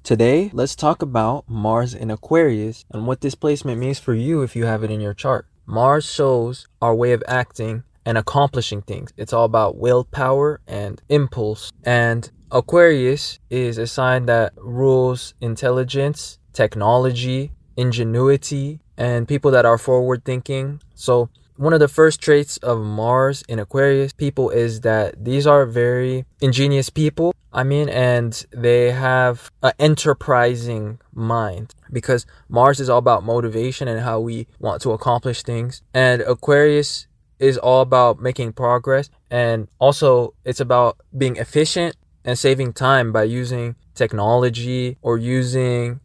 Today, let's talk about Mars in Aquarius and what this placement means for you if you have it in your chart. Mars shows our way of acting and accomplishing things. It's all about willpower and impulse. And Aquarius is a sign that rules intelligence, technology, ingenuity, and people that are forward thinking. So one of the first traits of Mars in Aquarius people is that these are very ingenious people. And they have an enterprising mind because Mars is all about motivation and how we want to accomplish things. And Aquarius is all about making progress. And also, it's about being efficient and saving time by using technology or using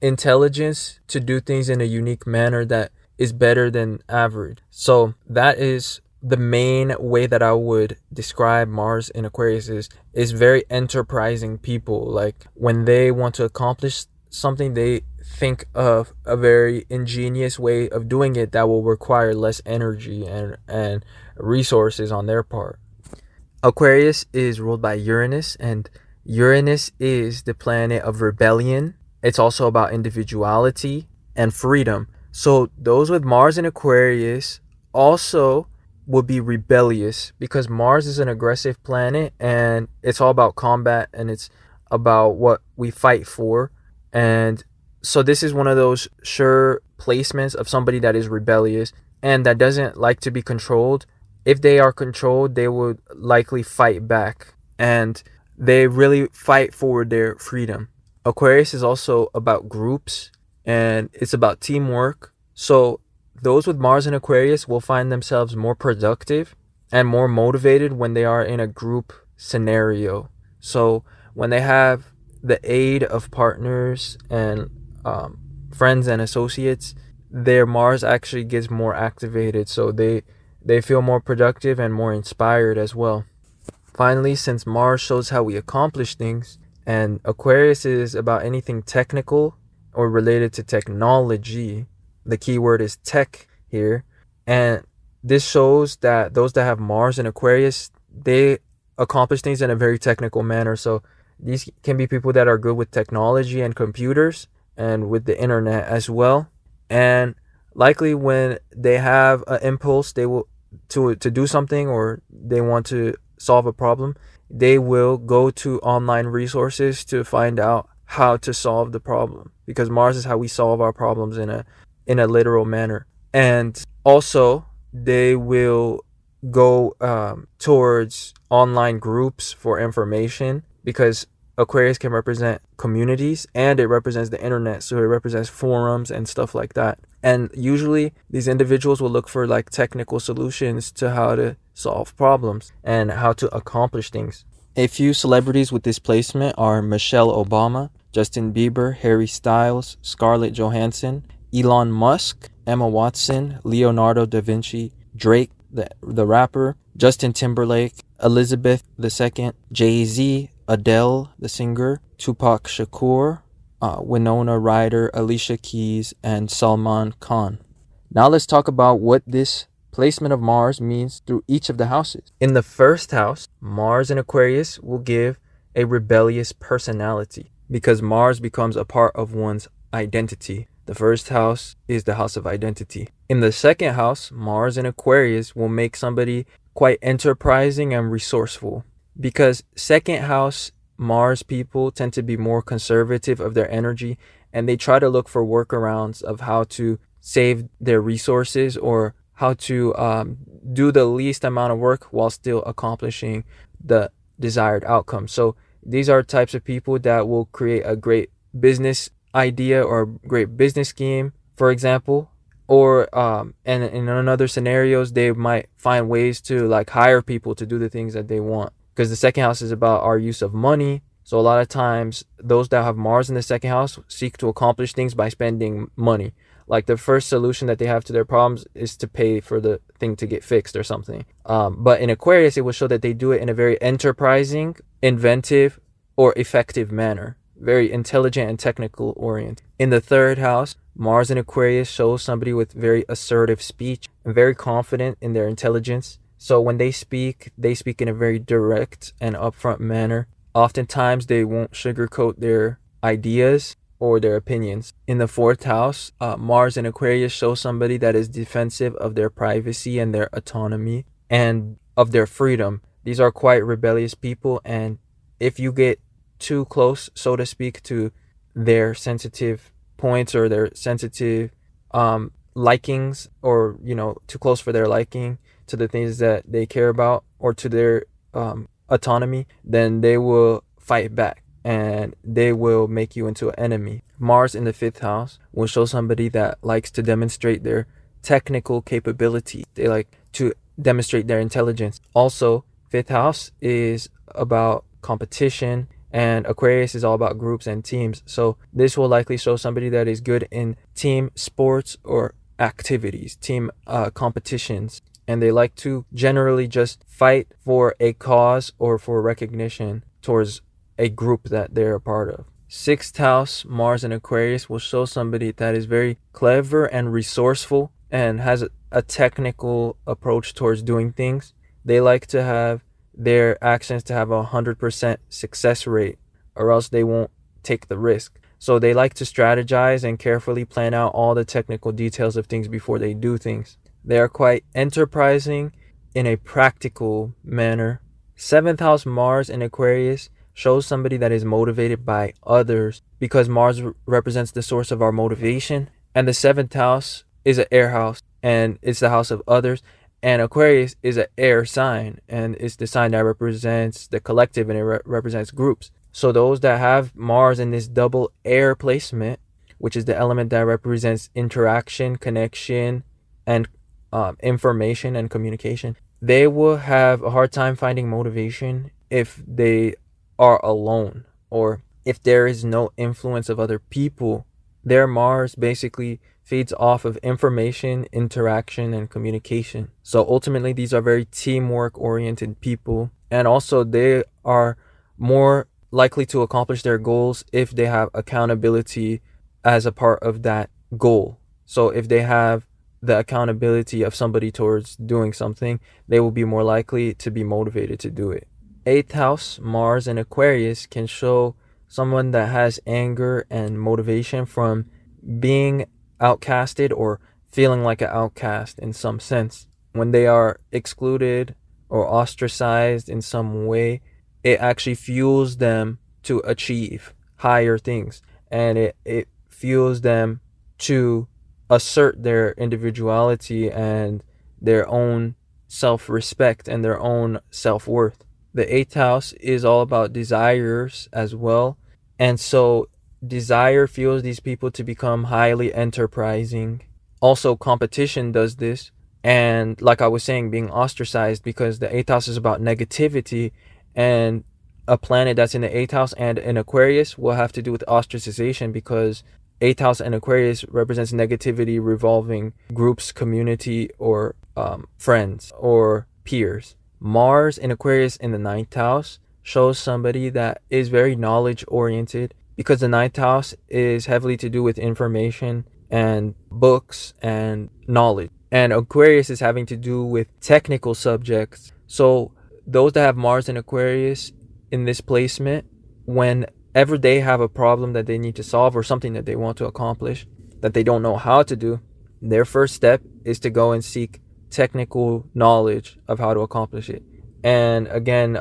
intelligence to do things in a unique manner that is better than average. So that is the main way that I would describe Mars in Aquarius is very enterprising people. Like when they want to accomplish something, they think of a very ingenious way of doing it that will require less energy and resources on their part. Aquarius is ruled by Uranus, and Uranus is the planet of rebellion. It's also about individuality and freedom. So those with Mars in Aquarius also will be rebellious because Mars is an aggressive planet and it's all about combat and it's about what we fight for. And so this is one of those sure placements of somebody that is rebellious and that doesn't like to be controlled. If they are controlled, they would likely fight back and they really fight for their freedom. Aquarius is also about groups and it's about teamwork. So those with Mars in Aquarius will find themselves more productive and more motivated when they are in a group scenario. So when they have the aid of partners and friends and associates, their Mars actually gets more activated. So they feel more productive and more inspired as well. Finally, since Mars shows how we accomplish things, and Aquarius is about anything technical or related to technology, the key word is tech here. And this shows that those that have Mars in Aquarius, they accomplish things in a very technical manner. So these can be people that are good with technology and computers and with the internet as well. And likely when they have an impulse, they will to do something or they want to solve a problem, they will go to online resources to find out how to solve the problem because Mars is how we solve our problems in a literal manner. And also they will go towards online groups for information because Aquarius can represent communities and it represents the internet. So it represents forums and stuff like that. And usually these individuals will look for like technical solutions to how to solve problems and how to accomplish things. A few celebrities with this placement are Michelle Obama, Justin Bieber, Harry Styles, Scarlett Johansson, Elon Musk, Emma Watson, Leonardo da Vinci, Drake, the rapper, Justin Timberlake, Elizabeth II, Jay-Z, Adele, the singer, Tupac Shakur, Winona Ryder, Alicia Keys, and Salman Khan. Now let's talk about what this placement of Mars means through each of the houses. In the first house, Mars in Aquarius will give a rebellious personality because Mars becomes a part of one's identity. The first house is the house of identity. In the second house, Mars in Aquarius will make somebody quite enterprising and resourceful because second house Mars people tend to be more conservative of their energy and they try to look for workarounds of how to save their resources or how to do the least amount of work while still accomplishing the desired outcome. So these are types of people that will create a great business idea or great business scheme, for example, or and in another scenarios they might find ways to like hire people to do the things that they want because the second house is about our use of money. So a lot of times those that have Mars in the second house seek to accomplish things by spending money. Like the first solution that they have to their problems is to pay for the thing to get fixed or something. But in Aquarius, it will show that they do it in a very enterprising, inventive, or effective manner. Very intelligent and technical oriented. In the third house, Mars in Aquarius shows somebody with very assertive speech and very confident in their intelligence. So when they speak in a very direct and upfront manner. Oftentimes, they won't sugarcoat their ideas or their opinions. In the fourth house, Mars in Aquarius shows somebody that is defensive of their privacy and their autonomy and of their freedom. These are quite rebellious people, and if you get too close, so to speak, to their sensitive points or their sensitive likings, or too close for their liking to the things that they care about or to their autonomy, then they will fight back and they will make you into an enemy. Mars in the fifth house will show somebody that likes to demonstrate their technical capability. They like to demonstrate their intelligence. Also, fifth house is about competition, and Aquarius is all about groups and teams. So this will likely show somebody that is good in team sports or activities, team competitions, and they like to generally just fight for a cause or for recognition towards a group that they're a part of. Sixth house, Mars in Aquarius, will show somebody that is very clever and resourceful and has a technical approach towards doing things. They like to have their actions to have 100% success rate, or else they won't take the risk. So they like to strategize and carefully plan out all the technical details of things before they do things. They are quite enterprising in a practical manner. Seventh house, Mars in Aquarius, shows somebody that is motivated by others, because Mars represents the source of our motivation, and the seventh house is an air house and it's the house of others, and Aquarius is an air sign and it's the sign that represents the collective, and it represents groups. So those that have Mars in this double air placement, which is the element that represents interaction, connection, and information and communication, they will have a hard time finding motivation if they are alone, or if there is no influence of other people. Their Mars basically feeds off of information, interaction, and communication. So ultimately, these are very teamwork oriented people, and also they are more likely to accomplish their goals if they have accountability as a part of that goal. So if they have the accountability of somebody towards doing something, they will be more likely to be motivated to do it. Eighth house, Mars in Aquarius, can show someone that has anger and motivation from being outcasted or feeling like an outcast in some sense. When they are excluded or ostracized in some way, it actually fuels them to achieve higher things, and it fuels them to assert their individuality and their own self-respect and their own self-worth. The eighth house is all about desires as well, and so desire fuels these people to become highly enterprising. Also, competition does this, and like I was saying, being ostracized, because the eighth house is about negativity, and a planet that's in the eighth house and in Aquarius will have to do with ostracization, because eighth house and Aquarius represents negativity revolving groups, community, or friends or peers. Mars in Aquarius in the ninth house shows somebody that is very knowledge oriented, because the ninth house is heavily to do with information and books and knowledge, and Aquarius is having to do with technical subjects. So those that have Mars in Aquarius in this placement, whenever they have a problem that they need to solve or something that they want to accomplish that they don't know how to do, their first step is to go and seek technical knowledge of how to accomplish it. And again,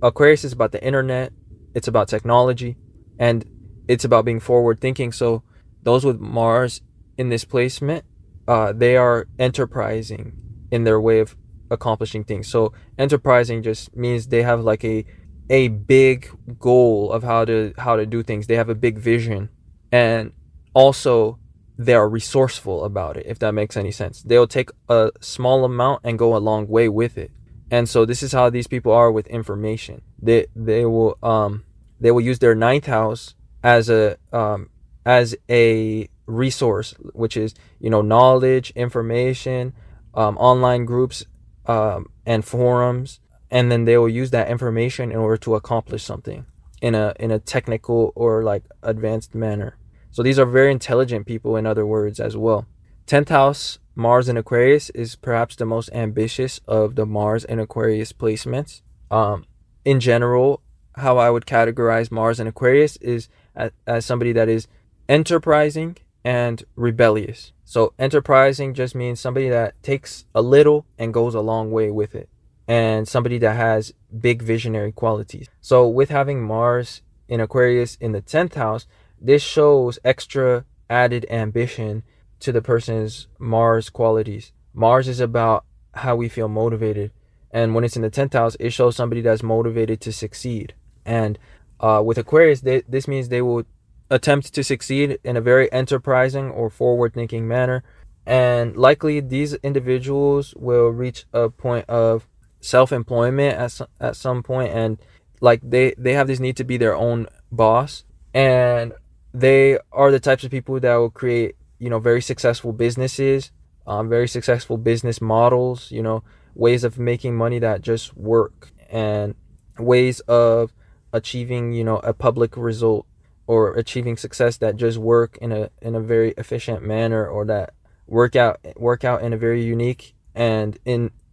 Aquarius is about the internet, it's about technology, and it's about being forward thinking. So those with Mars in this placement, they are enterprising in their way of accomplishing things. So enterprising just means they have like a big goal of how to do things. They have a big vision, and also they are resourceful about it, if that makes any sense. They'll take a small amount and go a long way with it. And so this is how these people are with information. They will use their ninth house as a resource, which is knowledge, information, online groups, and forums, and then they will use that information in order to accomplish something in a technical or like advanced manner. So these are very intelligent people, in other words, as well. 10th house, Mars in Aquarius, is perhaps the most ambitious of the Mars in Aquarius placements. In general, how I would categorize Mars in Aquarius is as somebody that is enterprising and rebellious. So enterprising just means somebody that takes a little and goes a long way with it, and somebody that has big visionary qualities. So with having Mars in Aquarius in the 10th house, this shows extra added ambition to the person's Mars qualities. Mars is about how we feel motivated, and when it's in the 10th house, it shows somebody that's motivated to succeed. And with Aquarius, this means they will attempt to succeed in a very enterprising or forward-thinking manner, and likely these individuals will reach a point of self-employment at some point, and like they have this need to be their own boss, and they are the types of people that will create, very successful businesses, very successful business models, ways of making money that just work, and ways of achieving, a public result, or achieving success that just work in a very efficient manner, or that work out in a very unique and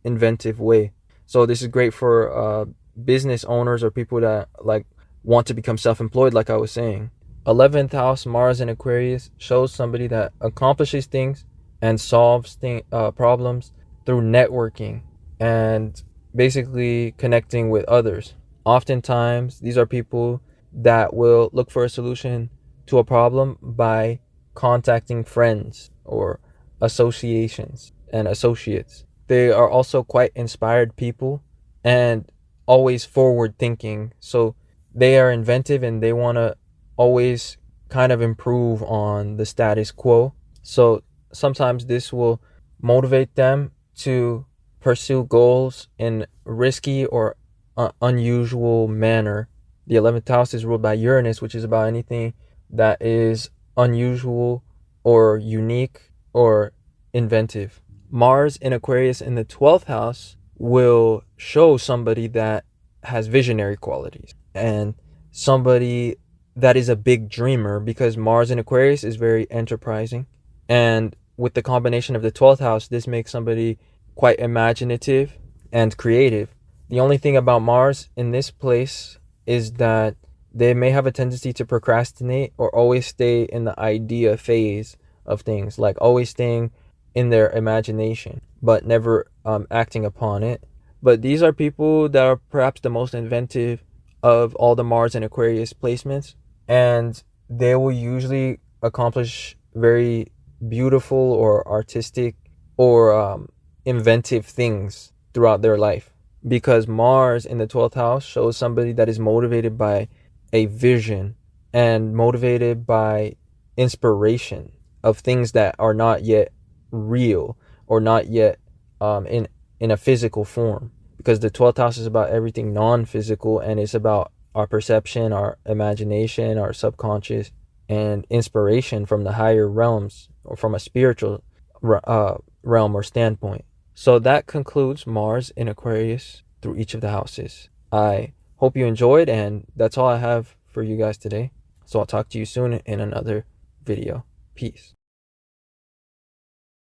inventive way. So this is great for business owners or people that like want to become self-employed, like I was saying. 11th house Mars in Aquarius shows somebody that accomplishes things and solves problems through networking and basically connecting with others. Oftentimes, these are people that will look for a solution to a problem by contacting friends or associations and associates. They are also quite inspired people and always forward thinking. So they are inventive and they want to always kind of improve on the status quo. So sometimes this will motivate them to pursue goals in risky or unusual manner. The 11th house is ruled by Uranus, which is about anything that is unusual or unique or inventive. Mars in Aquarius in the 12th house will show somebody that has visionary qualities and somebody that is a big dreamer, because Mars in Aquarius is very enterprising. And with the combination of the 12th house, this makes somebody quite imaginative and creative. The only thing about Mars in this place is that they may have a tendency to procrastinate or always stay in the idea phase of things, like always staying in their imagination, but never acting upon it. But these are people that are perhaps the most inventive of all the Mars and Aquarius placements, and they will usually accomplish very beautiful or artistic or inventive things throughout their life, because Mars in the 12th house shows somebody that is motivated by a vision and motivated by inspiration of things that are not yet real or not yet in a physical form, because the 12th house is about everything non-physical, and it's about our perception, our imagination, our subconscious, and inspiration from the higher realms or from a spiritual realm or standpoint. So that concludes Mars in Aquarius through each of the houses. I hope you enjoyed, and that's all I have for you guys today. So I'll talk to you soon in another video. Peace.